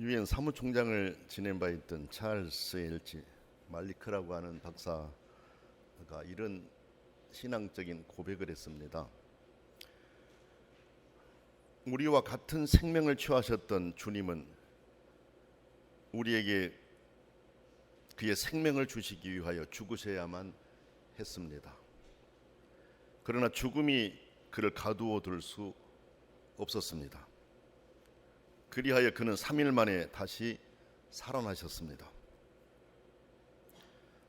유엔 사무총장을 지낸 바 있던 찰스 엘치 말리크라고 하는 박사가 이런 신앙적인 고백을 했습니다. 우리와 같은 생명을 취하셨던 주님은 우리에게 그의 생명을 주시기 위하여 죽으셔야만 했습니다. 그러나 죽음이 그를 가두어 둘 수 없었습니다. 그리하여 그는 3일 만에 다시 살아나셨습니다.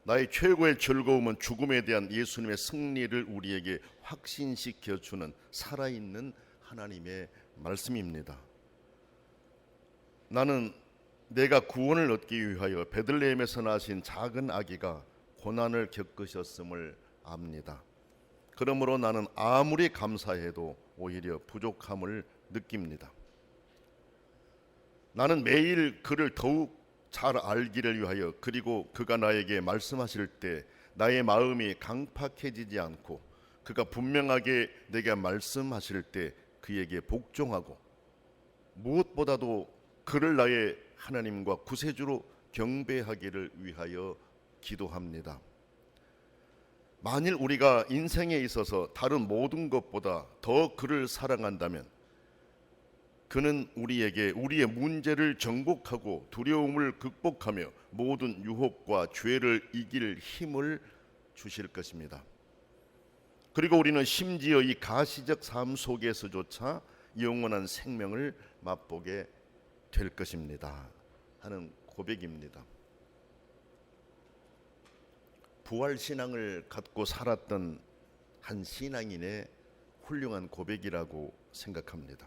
나의 최고의 즐거움은 죽음에 대한 예수님의 승리를 우리에게 확신시켜 주는 살아있는 하나님의 말씀입니다. 나는 내가 구원을 얻기 위하여 베들레헴에서 나신 작은 아기가 고난을 겪으셨음을 압니다. 그러므로 나는 아무리 감사해도 오히려 부족함을 느낍니다. 나는 매일 그를 더욱 잘 알기를 위하여, 그리고 그가 나에게 말씀하실 때 나의 마음이 강팍해지지 않고 그가 분명하게 내게 말씀하실 때 그에게 복종하고, 무엇보다도 그를 나의 하나님과 구세주로 경배하기를 위하여 기도합니다. 만일 우리가 인생에 있어서 다른 모든 것보다 더 그를 사랑한다면 그는 우리에게 우리의 문제를 정복하고 두려움을 극복하며 모든 유혹과 죄를 이길 힘을 주실 것입니다. 그리고 우리는 심지어 이 가시적 삶 속에서조차 영원한 생명을 맛보게 될 것입니다 하는 고백입니다. 부활신앙을 갖고 살았던 한 신앙인의 훌륭한 고백이라고 생각합니다.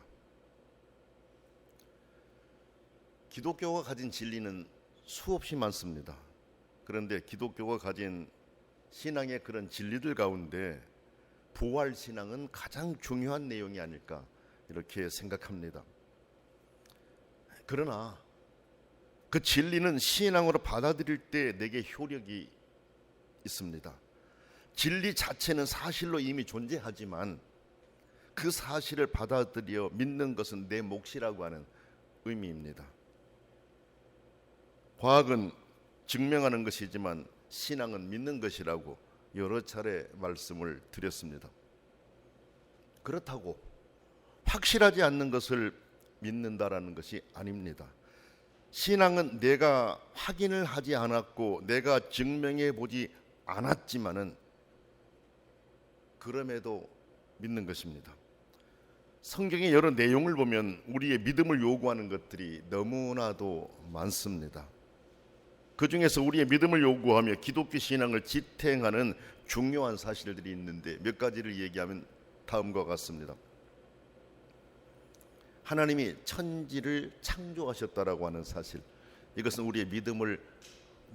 기독교가 가진 진리는 수없이 많습니다. 그런데 기독교가 가진 신앙의 그런 진리들 가운데 부활신앙은 가장 중요한 내용이 아닐까 이렇게 생각합니다. 그러나 그 진리는 신앙으로 받아들일 때 내게 효력이 있습니다. 진리 자체는 사실로 이미 존재하지만 그 사실을 받아들여 믿는 것은 내 몫이라고 하는 의미입니다. 과학은 증명하는 것이지만 신앙은 믿는 것이라고 여러 차례 말씀을 드렸습니다. 그렇다고 확실하지 않는 것을 믿는다라는 것이 아닙니다. 신앙은 내가 확인을 하지 않았고 내가 증명해 보지 않았지만은 그럼에도 믿는 것입니다. 성경의 여러 내용을 보면 우리의 믿음을 요구하는 것들이 너무나도 많습니다. 그 중에서 우리의 믿음을 요구하며 기독교 신앙을 지탱하는 중요한 사실들이 있는데 몇 가지를 얘기하면 다음과 같습니다. 하나님이 천지를 창조하셨다라고 하는 사실, 이것은 우리의 믿음을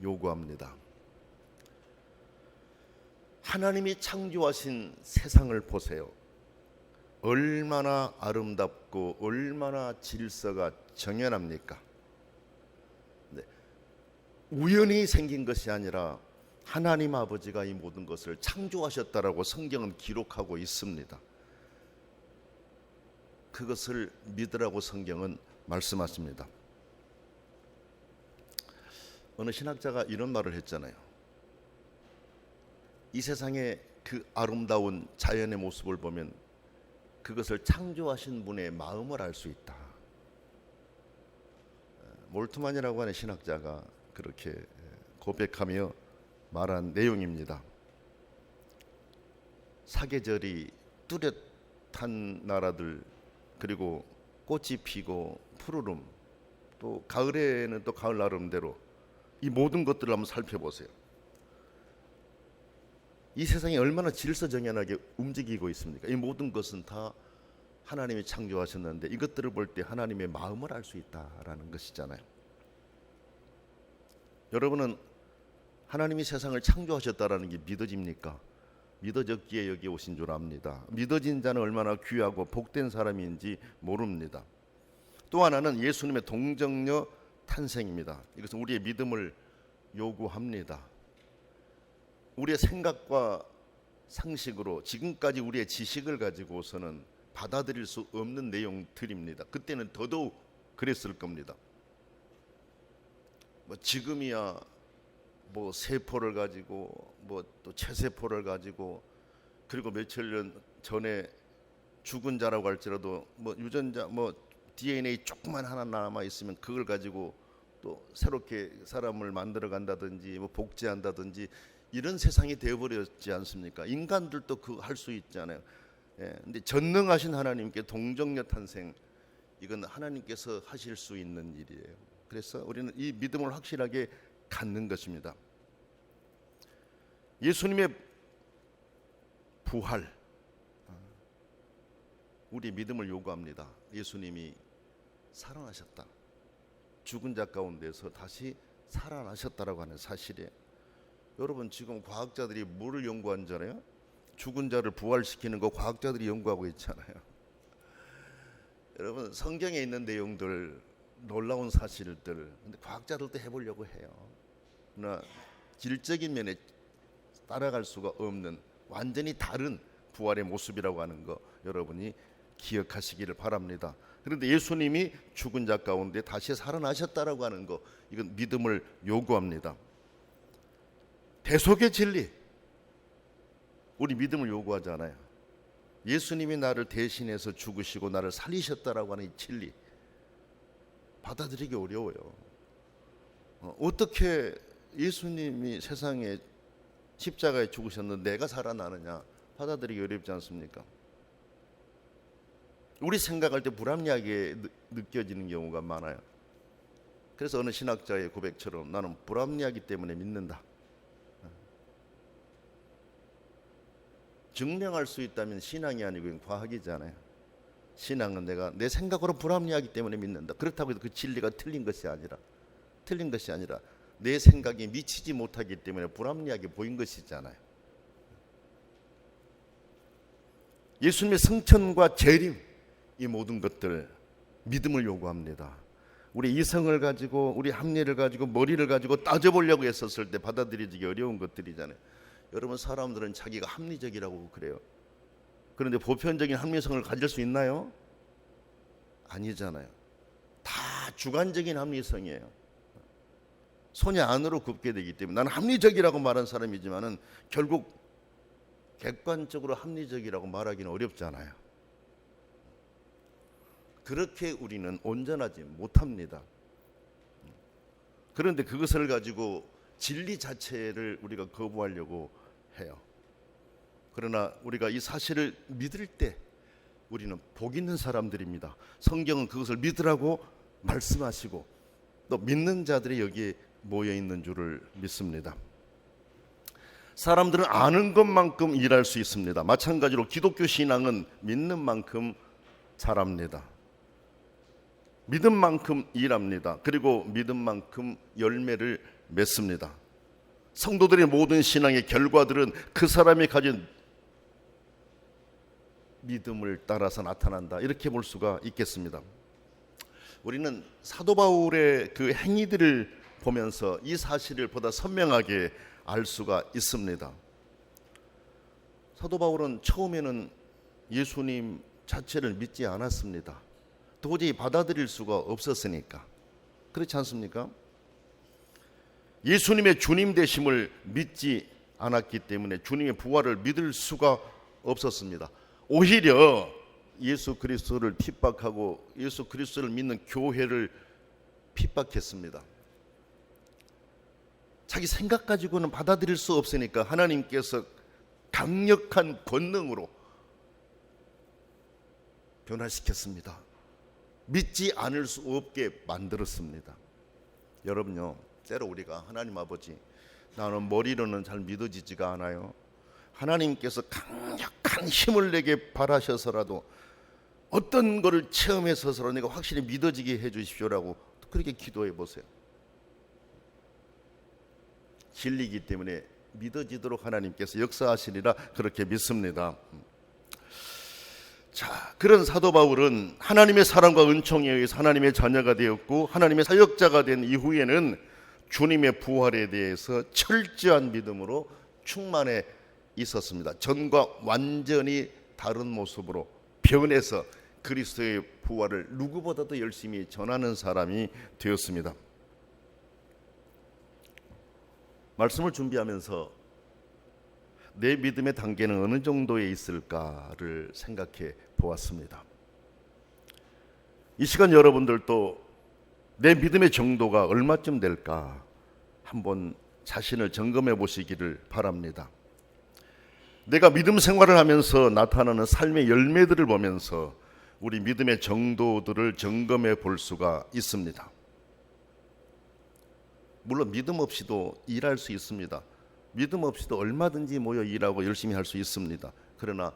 요구합니다. 하나님이 창조하신 세상을 보세요. 얼마나 아름답고 얼마나 질서가 정연합니까? 우연히 생긴 것이 아니라 하나님 아버지가 이 모든 것을 창조하셨다라고 성경은 기록하고 있습니다. 그것을 믿으라고 성경은 말씀하십니다. 어느 신학자가 이런 말을 했잖아요. 이 세상의 그 아름다운 자연의 모습을 보면 그것을 창조하신 분의 마음을 알 수 있다. 몰트만이라고 하는 신학자가 그렇게 고백하며 말한 내용입니다. 사계절이 뚜렷한 나라들, 그리고 꽃이 피고 푸르름, 또 가을에는 또 가을 나름대로 이 모든 것들을 한번 살펴보세요. 이 세상이 얼마나 질서정연하게 움직이고 있습니까? 이 모든 것은 다 하나님이 창조하셨는데 이것들을 볼 때 하나님의 마음을 알 수 있다라는 것이잖아요. 여러분은 하나님이 세상을 창조하셨다라는 게 믿어집니까? 믿어졌기에 여기 오신 줄 압니다. 믿어진 자는 얼마나 귀하고 복된 사람인지 모릅니다. 또 하나는 예수님의 동정녀 탄생입니다. 이것은 우리의 믿음을 요구합니다. 우리의 생각과 상식으로 지금까지 우리의 지식을 가지고서는 받아들일 수 없는 내용들입니다. 그때는 더더욱 그랬을 겁니다. 뭐 지금이야 뭐 세포를 가지고 뭐 또 체세포를 가지고 그리고 며칠 전에 죽은 자라고 할지라도 뭐 유전자 뭐 DNA 조그만 하나 남아 있으면 그걸 가지고 또 새롭게 사람을 만들어 간다든지 뭐 복제한다든지 이런 세상이 되어버렸지 않습니까? 인간들도 그거 할 수 있잖아요. 예, 근데 전능하신 하나님께 동정녀 탄생, 이건 하나님께서 하실 수 있는 일이에요. 그래서 우리는 이 믿음을 확실하게 갖는 것입니다. 예수님의 부활, 우리 믿음을 요구합니다. 예수님이 살아나셨다. 죽은 자 가운데서 다시 살아나셨다라고 하는 사실이에요. 여러분, 지금 과학자들이 뭐를 연구한 잖아요? 죽은 자를 부활시키는 거 과학자들이 연구하고 있잖아요. 여러분, 성경에 있는 내용들, 놀라운 사실들, 근데 과학자들도 해보려고 해요. 그러나 질적인 면에 따라갈 수가 없는 완전히 다른 부활의 모습이라고 하는 거 여러분이 기억하시기를 바랍니다. 그런데 예수님이 죽은 자 가운데 다시 살아나셨다라고 하는 거, 이건 믿음을 요구합니다. 대속의 진리, 우리 믿음을 요구하잖아요. 예수님이 나를 대신해서 죽으시고 나를 살리셨다라고 하는 이 진리, 받아들이기 어려워요. 어떻게 예수님이 세상에 십자가에 죽으셨는데 내가 살아나느냐, 받아들이기 어렵지 않습니까? 우리 생각할 때 불합리하게 느껴지는 경우가 많아요. 그래서 어느 신학자의 고백처럼 나는 불합리하기 때문에 믿는다. 증명할 수 있다면 신앙이 아니고 과학이잖아요. 신앙은 내가 내 생각으로 불합리하기 때문에 믿는다. 그렇다고 해서 그 진리가 틀린 것이 아니라 내 생각이 미치지 못하기 때문에 불합리하게 보인 것이잖아요. 예수님의 승천과 재림, 이 모든 것들 믿음을 요구합니다. 우리 이성을 가지고 우리 합리를 가지고 머리를 가지고 따져보려고 했었을 때 받아들이기 어려운 것들이잖아요. 여러분, 사람들은 자기가 합리적이라고 그래요. 그런데 보편적인 합리성을 가질 수 있나요? 아니잖아요. 다 주관적인 합리성이에요. 손이 안으로 굽게 되기 때문에 나는 합리적이라고 말한 사람이지만은 결국 객관적으로 합리적이라고 말하기는 어렵잖아요. 그렇게 우리는 온전하지 못합니다. 그런데 그것을 가지고 진리 자체를 우리가 거부하려고 해요. 그러나 우리가 이 사실을 믿을 때 우리는 복 있는 사람들입니다. 성경은 그것을 믿으라고 말씀하시고 또 믿는 자들이 여기에 모여 있는 줄을 믿습니다. 사람들은 아는 것만큼 일할 수 있습니다. 마찬가지로 기독교 신앙은 믿는 만큼 잘합니다. 믿은 만큼 일합니다. 그리고 믿은 만큼 열매를 맺습니다. 성도들의 모든 신앙의 결과들은 그 사람이 가진 믿음을 따라서 나타난다, 이렇게 볼 수가 있겠습니다. 우리는 사도 바울의 그 행위들을 보면서 이 사실을 보다 선명하게 알 수가 있습니다. 사도 바울은 처음에는 예수님 자체를 믿지 않았습니다. 도저히 받아들일 수가 없었으니까. 그렇지 않습니까? 예수님의 주님 되심을 믿지 않았기 때문에 주님의 부활을 믿을 수가 없었습니다. 오히려 예수 그리스도를 핍박하고 예수 그리스도를 믿는 교회를 핍박했습니다. 자기 생각 가지고는 받아들일 수 없으니까 하나님께서 강력한 권능으로 변화시켰습니다. 믿지 않을 수 없게 만들었습니다. 여러분요, 때로 우리가 하나님 아버지, 나는 머리로는 잘 믿어지지가 않아요. 하나님께서 강력한 힘을 내게 바라셔서라도 어떤 것을 체험해서라도 내가 확실히 믿어지게 해주십시오라고 그렇게 기도해 보세요. 진리이기 때문에 믿어지도록 하나님께서 역사하시리라 그렇게 믿습니다. 자, 그런 사도 바울은 하나님의 사랑과 은총에 의해서 하나님의 자녀가 되었고 하나님의 사역자가 된 이후에는 주님의 부활에 대해서 철저한 믿음으로 충만해 있었습니다. 전과 완전히 다른 모습으로 변해서 그리스도의 부활을 누구보다도 열심히 전하는 사람이 되었습니다. 말씀을 준비하면서 내 믿음의 단계는 어느 정도에 있을까를 생각해 보았습니다. 이 시간 여러분들도 내 믿음의 정도가 얼마쯤 될까 한번 자신을 점검해 보시기를 바랍니다. 내가 믿음 생활을 하면서 나타나는 삶의 열매들을 보면서 우리 믿음의 정도들을 점검해 볼 수가 있습니다. 물론 믿음 없이도 일할 수 있습니다. 믿음 없이도 얼마든지 모여 일하고 열심히 할 수 있습니다. 그러나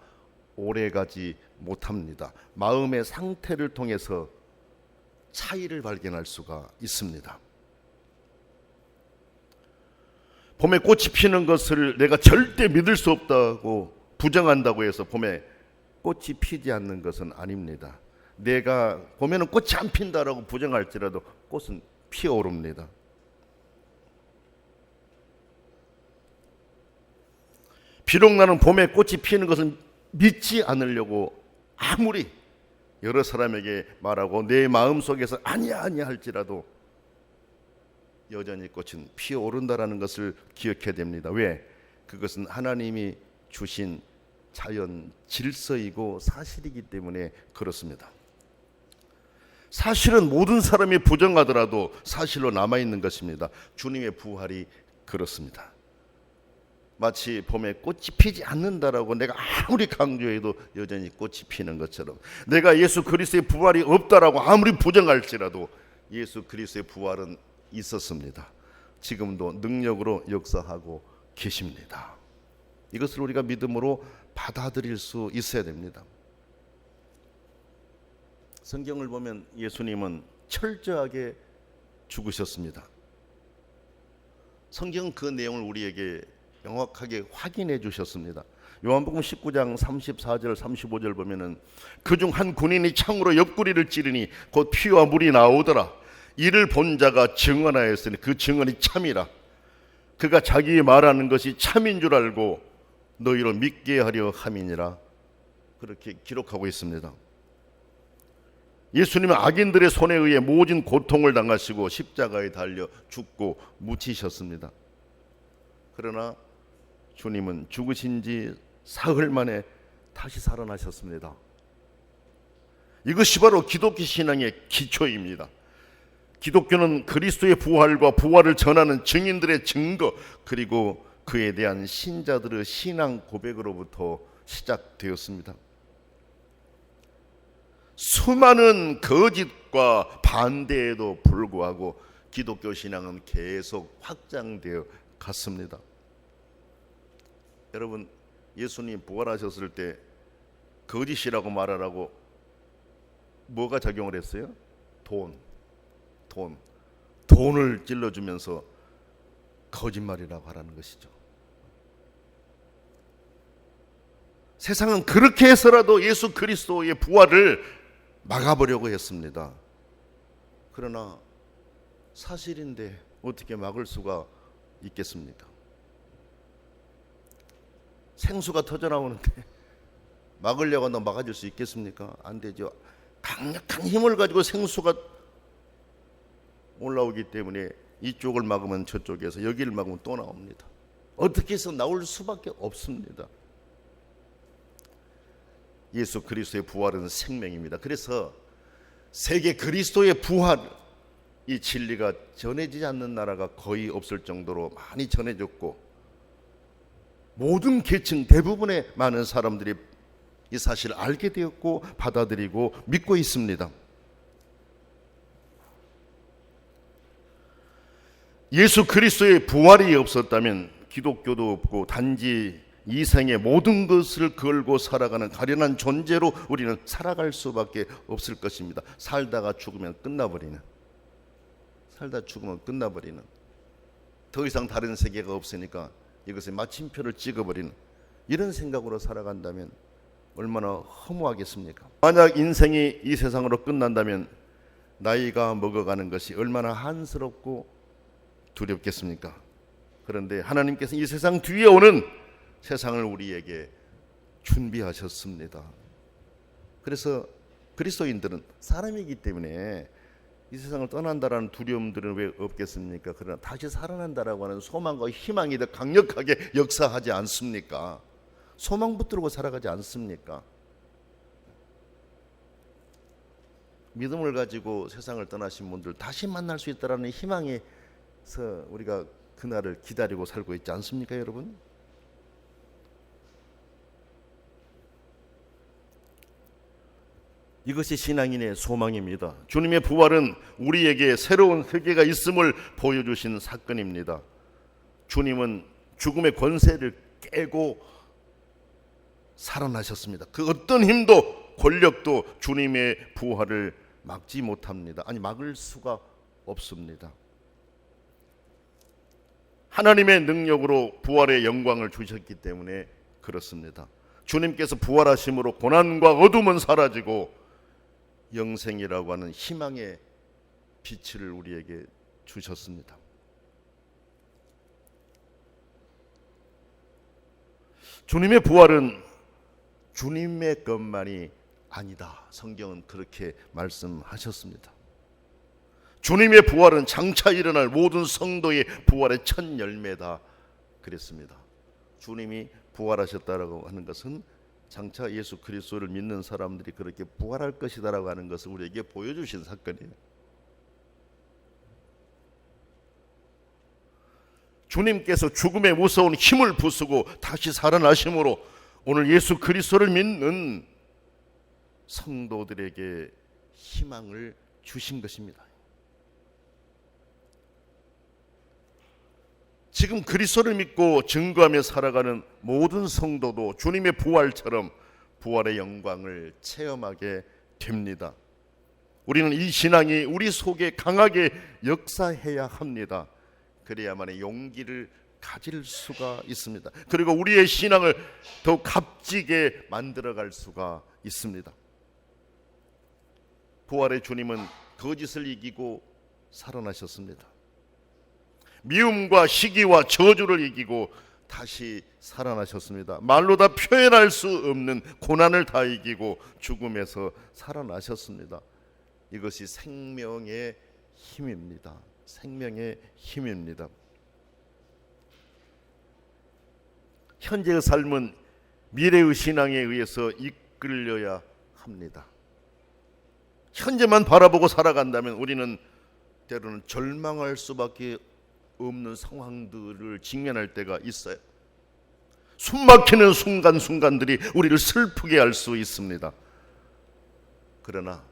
오래가지 못합니다. 마음의 상태를 통해서 차이를 발견할 수가 있습니다. 봄에 꽃이 피는 것을 내가 절대 믿을 수 없다고 부정한다고 해서 봄에 꽃이 피지 않는 것은 아닙니다. 내가 봄에는 꽃이 안 핀다라고 부정할지라도 꽃은 피어오릅니다. 비록 나는 봄에 꽃이 피는 것을 믿지 않으려고 아무리 여러 사람에게 말하고 내 마음속에서 아니야 할지라도 여전히 꽃은 피어오른다라는 것을 기억해야 됩니다. 왜? 그것은 하나님이 주신 자연 질서이고 사실이기 때문에 그렇습니다. 사실은 모든 사람이 부정하더라도 사실로 남아있는 것입니다. 주님의 부활이 그렇습니다. 마치 봄에 꽃이 피지 않는다라고 내가 아무리 강조해도 여전히 꽃이 피는 것처럼, 내가 예수 그리스도의 부활이 없다라고 아무리 부정할지라도 예수 그리스도의 부활은 있었습니다. 지금도 능력으로 역사하고 계십니다. 이것을 우리가 믿음으로 받아들일 수 있어야 됩니다. 성경을 보면 예수님은 철저하게 죽으셨습니다. 성경은 그 내용을 우리에게 명확하게 확인해 주셨습니다. 요한복음 19장 34절 35절 보면은 그중 한 군인이 창으로 옆구리를 찌르니 곧 피와 물이 나오더라. 이를 본 자가 증언하였으니 그 증언이 참이라. 그가 자기 말하는 것이 참인 줄 알고 너희로 믿게 하려 함이니라. 그렇게 기록하고 있습니다. 예수님은 악인들의 손에 의해 모진 고통을 당하시고 십자가에 달려 죽고 묻히셨습니다. 그러나 주님은 죽으신 지 사흘 만에 다시 살아나셨습니다. 이것이 바로 기독교 신앙의 기초입니다. 기독교는 그리스도의 부활과 부활을 전하는 증인들의 증거, 그리고 그에 대한 신자들의 신앙 고백으로부터 시작되었습니다. 수많은 거짓과 반대에도 불구하고 기독교 신앙은 계속 확장되어 갔습니다. 여러분, 예수님 부활하셨을 때 거짓이라고 말하라고 뭐가 작용을 했어요? 돈을 찔러주면서 거짓말이라고 하라는 것이죠. 세상은 그렇게 해서라도 예수 그리스도의 부활을 막아보려고 했습니다. 그러나 사실인데 어떻게 막을 수가 있겠습니까? 생수가 터져나오는데 막으려고 한다고 막아줄 수 있겠습니까? 안 되죠. 강력한 힘을 가지고 생수가 올라오기 때문에 이쪽을 막으면 저쪽에서, 여기를 막으면 또 나옵니다. 어떻게 해서 나올 수밖에 없습니다. 예수 그리스도의 부활은 생명입니다. 그래서 세계 그리스도의 부활, 이 진리가 전해지지 않는 나라가 거의 없을 정도로 많이 전해졌고, 모든 계층 대부분의 많은 사람들이 이 사실을 알게 되었고 받아들이고 믿고 있습니다. 예수 그리스도의 부활이 없었다면 기독교도 없고 단지 이 생의 모든 것을 걸고 살아가는 가련한 존재로 우리는 살아갈 수밖에 없을 것입니다. 살다가 죽으면 끝나버리는, 더 이상 다른 세계가 없으니까 이것에 마침표를 찍어버리는 이런 생각으로 살아간다면 얼마나 허무하겠습니까? 만약 인생이 이 세상으로 끝난다면 나이가 먹어가는 것이 얼마나 한스럽고 두렵겠습니까? 그런데 하나님께서 이 세상 뒤에 오는 세상을 우리에게 준비하셨습니다. 그래서 그리스도인들은 사람이기 때문에 이 세상을 떠난다라는 두려움들은 왜 없겠습니까? 그러나 다시 살아난다라고 하는 소망과 희망이 더 강력하게 역사하지 않습니까? 소망 붙들고 살아가지 않습니까? 믿음을 가지고 세상을 떠나신 분들 다시 만날 수 있다라는 희망에서 우리가 그날을 기다리고 살고 있지 않습니까, 여러분? 이것이 신앙인의 소망입니다. 주님의 부활은 우리에게 새로운 세계가 있음을 보여주신 사건입니다. 주님은 죽음의 권세를 깨고 살아나셨습니다. 그 어떤 힘도 권력도 주님의 부활을 막지 못합니다. 아니, 막을 수가 없습니다. 하나님의 능력으로 부활의 영광을 주셨기 때문에 그렇습니다. 주님께서 부활하심으로 고난과 어둠은 사라지고 영생이라고 하는 희망의 빛을 우리에게 주셨습니다. 주님의 부활은 주님의 것만이 아니다. 성경은 그렇게 말씀하셨습니다. 주님의 부활은 장차 일어날 모든 성도의 부활의 첫 열매다 그랬습니다. 주님이 부활하셨다라고 하는 것은 장차 예수 그리스도를 믿는 사람들이 그렇게 부활할 것이다라고 하는 것을 우리에게 보여주신 사건이에요. 주님께서 죽음의 무서운 힘을 부수고 다시 살아나심으로 오늘 예수 그리스도를 믿는 성도들에게 희망을 주신 것입니다. 지금 그리스도를 믿고 증거하며 살아가는 모든 성도도 주님의 부활처럼 부활의 영광을 체험하게 됩니다. 우리는 이 신앙이 우리 속에 강하게 역사해야 합니다. 그래야만 용기를 가질 수가 있습니다. 그리고 우리의 신앙을 더 값지게 만들어갈 수가 있습니다. 부활의 주님은 거짓을 이기고 살아나셨습니다. 미움과 시기와 저주를 이기고 다시 살아나셨습니다. 말로 다 표현할 수 없는 고난을 다 이기고 죽음에서 살아나셨습니다. 이것이 생명의 힘입니다. 생명의 힘입니다. 현재의 삶은 미래의 신앙에 의해서 이끌려야 합니다. 현재만 바라보고 살아간다면 우리는 때로는 절망할 수밖에 없는 상황들을 직면할 때가 있어요. 숨막히는 순간순간들이 우리를 슬프게 할 수 있습니다. 그러나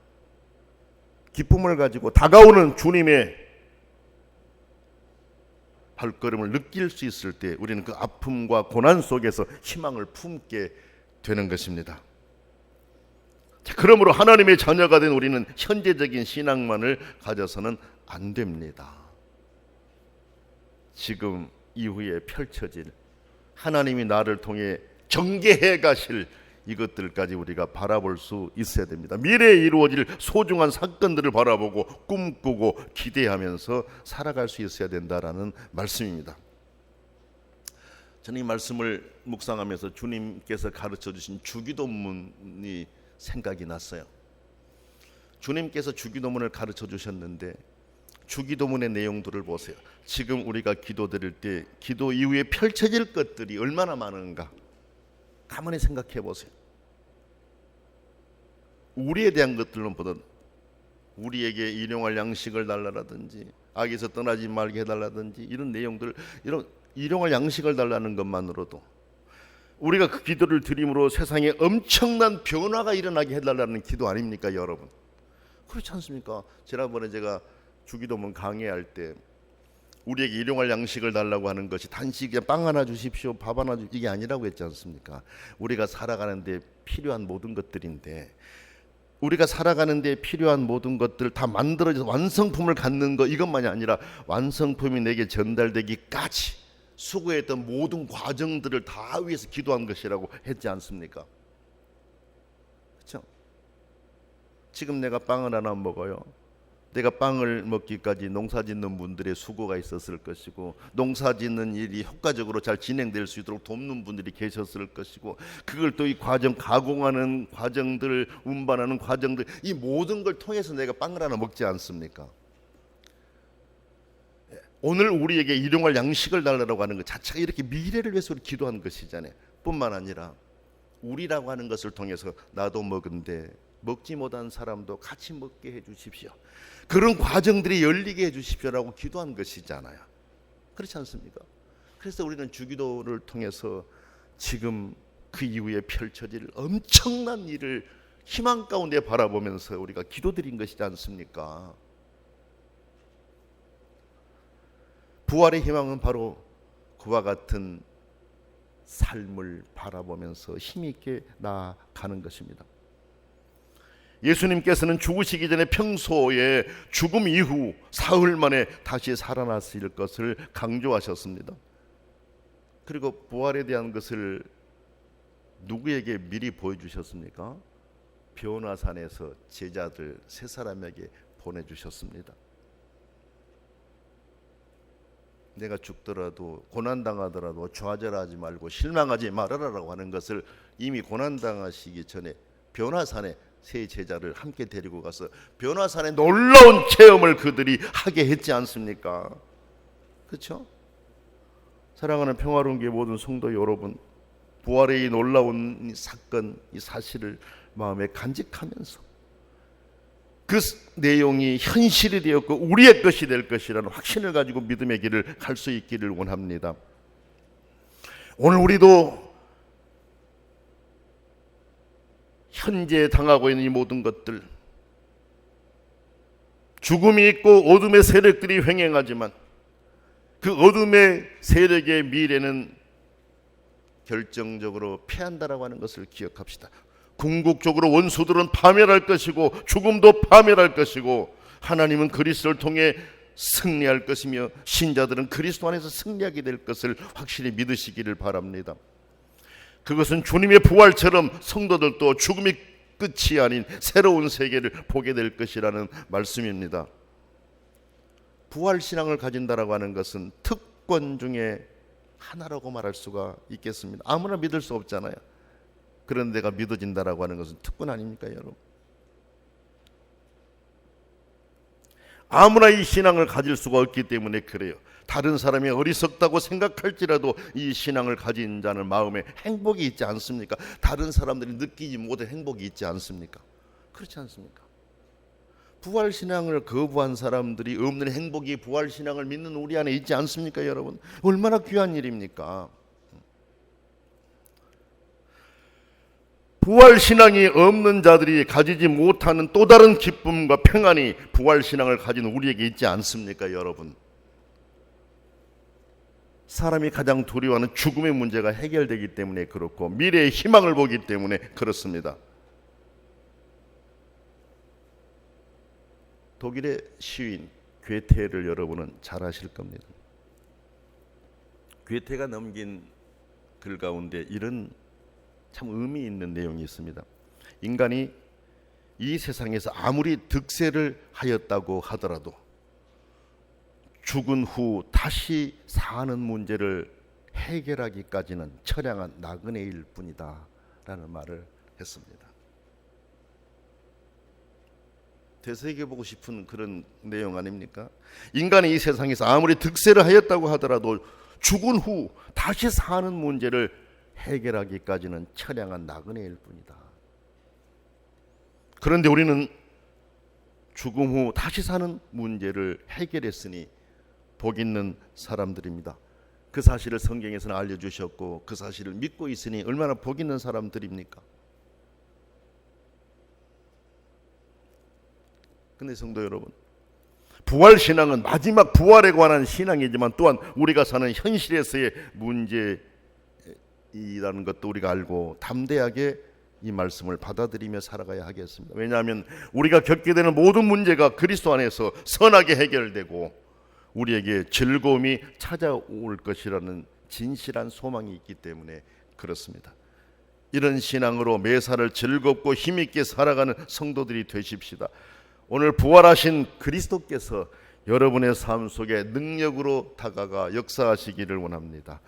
기쁨을 가지고 다가오는 주님의 발걸음을 느낄 수 있을 때 우리는 그 아픔과 고난 속에서 희망을 품게 되는 것입니다. 자, 그러므로 하나님의 자녀가 된 우리는 현재적인 신앙만을 가져서는 안 됩니다. 지금 이후에 펼쳐질 하나님이 나를 통해 전개해 가실 이것들까지 우리가 바라볼 수 있어야 됩니다. 미래에 이루어질 소중한 사건들을 바라보고 꿈꾸고 기대하면서 살아갈 수 있어야 된다라는 말씀입니다. 저는 이 말씀을 묵상하면서 주님께서 가르쳐 주신 주기도문이 생각이 났어요. 주님께서 주기도문을 가르쳐 주셨는데 주기도문의 내용들을 보세요. 지금 우리가 기도드릴 때 기도 이후에 펼쳐질 것들이 얼마나 많은가 가만히 생각해 보세요. 우리에 대한 것들은 보다 우리에게 일용할 양식을 달라라든지 악에서 떠나지 말게 해달라든지 이런 내용들, 이런 일용할 양식을 달라는 것만으로도 우리가 그 기도를 드림으로 세상에 엄청난 변화가 일어나게 해달라는 기도 아닙니까, 여러분? 그렇지 않습니까? 지난번에 제가 주기도문 강의할 때 우리에게 일용할 양식을 달라고 하는 것이 단지 그냥 빵 하나 주십시오, 밥 하나 주십시오 이게 아니라고 했지 않습니까? 우리가 살아가는 데 필요한 모든 것들인데 우리가 살아가는 데 필요한 모든 것들 다 만들어져서 완성품을 갖는 것 이것만이 아니라 완성품이 내게 전달되기까지 수고했던 모든 과정들을 다 위해서 기도한 것이라고 했지 않습니까? 그렇죠? 지금 내가 빵을 하나 먹어요. 내가 빵을 먹기까지 농사짓는 분들의 수고가 있었을 것이고, 농사짓는 일이 효과적으로 잘 진행될 수 있도록 돕는 분들이 계셨을 것이고, 그걸 또 이 과정, 가공하는 과정들, 운반하는 과정들, 이 모든 걸 통해서 내가 빵을 하나 먹지 않습니까? 오늘 우리에게 일용할 양식을 달라고 하는 것 자체가 이렇게 미래를 위해서 기도하는 것이잖아요. 뿐만 아니라 우리라고 하는 것을 통해서 나도 먹은데 먹지 못한 사람도 같이 먹게 해주십시오. 그런 과정들이 열리게 해주십시오라고 기도한 것이잖아요. 그렇지 않습니까? 그래서 우리는 주기도를 통해서 지금 그 이후에 펼쳐질 엄청난 일을 희망 가운데 바라보면서 우리가 기도드린 것이지 않습니까? 부활의 희망은 바로 그와 같은 삶을 바라보면서 힘있게 나아가는 것입니다. 예수님께서는 죽으시기 전에 평소에 죽음 이후 사흘 만에 다시 살아나실 것을 강조하셨습니다. 그리고 부활에 대한 것을 누구에게 미리 보여주셨습니까? 변화산에서 제자들 세 사람에게 보내주셨습니다. 내가 죽더라도 고난당하더라도 좌절하지 말고 실망하지 말아라라고 하는 것을 이미 고난당하시기 전에 변화산에 세 제자를 함께 데리고 가서 변화산의 놀라운 체험을 그들이 하게 했지 않습니까? 그렇죠? 사랑하는 평화로운 교회 모든 성도 여러분, 부활의 이 놀라운 이 사건, 이 사실을 마음에 간직하면서 그 내용이 현실이 되었고 우리의 것이 될 것이라는 확신을 가지고 믿음의 길을 갈 수 있기를 원합니다. 오늘 우리도 현재 당하고 있는 이 모든 것들, 죽음이 있고 어둠의 세력들이 횡행하지만 그 어둠의 세력의 미래는 결정적으로 패한다라고 하는 것을 기억합시다. 궁극적으로 원수들은 파멸할 것이고 죽음도 파멸할 것이고 하나님은 그리스도를 통해 승리할 것이며 신자들은 그리스도 안에서 승리하게 될 것을 확실히 믿으시기를 바랍니다. 그것은 주님의 부활처럼 성도들도 죽음이 끝이 아닌 새로운 세계를 보게 될 것이라는 말씀입니다. 부활신앙을 가진다라고 하는 것은 특권 중에 하나라고 말할 수가 있겠습니다. 아무나 믿을 수 없잖아요. 그런 데가 믿어진다라고 하는 것은 특권 아닙니까, 여러분? 아무나 이 신앙을 가질 수가 없기 때문에 그래요. 다른 사람이 어리석다고 생각할지라도 이 신앙을 가진 자는 마음에 행복이 있지 않습니까? 다른 사람들이 느끼지 못한 행복이 있지 않습니까? 그렇지 않습니까? 부활신앙을 거부한 사람들이 없는 행복이 부활신앙을 믿는 우리 안에 있지 않습니까, 여러분? 얼마나 귀한 일입니까? 부활신앙이 없는 자들이 가지지 못하는 또 다른 기쁨과 평안이 부활신앙을 가진 우리에게 있지 않습니까, 여러분? 사람이 가장 두려워하는 죽음의 문제가 해결되기 때문에 그렇고 미래의 희망을 보기 때문에 그렇습니다. 독일의 시인 괴테를 여러분은 잘 아실 겁니다. 괴테가 남긴 글 가운데 이런 참 의미 있는 내용이 있습니다. 인간이 이 세상에서 아무리 득세를 하였다고 하더라도 죽은 후 다시 사는 문제를 해결하기까지는 처량한 나그네일 뿐이다 라는 말을 했습니다. 되새겨보고 싶은 그런 내용 아닙니까? 인간이 이 세상에서 아무리 득세를 하였다고 하더라도 죽은 후 다시 사는 문제를 해결하기까지는 처량한 나그네일 뿐이다. 그런데 우리는 죽음 후 다시 사는 문제를 해결했으니 복 있는 사람들입니다. 그 사실을 성경에서는 알려주셨고 그 사실을 믿고 있으니 얼마나 복 있는 사람들입니까? 근데 성도 여러분, 부활신앙은 마지막 부활에 관한 신앙이지만 또한 우리가 사는 현실에서의 문제이라는 것도 우리가 알고 담대하게 이 말씀을 받아들이며 살아가야 하겠습니다. 왜냐하면 우리가 겪게 되는 모든 문제가 그리스도 안에서 선하게 해결되고 우리에게 즐거움이 찾아올 것이라는 진실한 소망이 있기 때문에 그렇습니다. 이런 신앙으로 매사를 즐겁고 힘있게 살아가는 성도들이 되십시다. 오늘 부활하신 그리스도께서 여러분의 삶 속에 능력으로 다가가 역사하시기를 원합니다.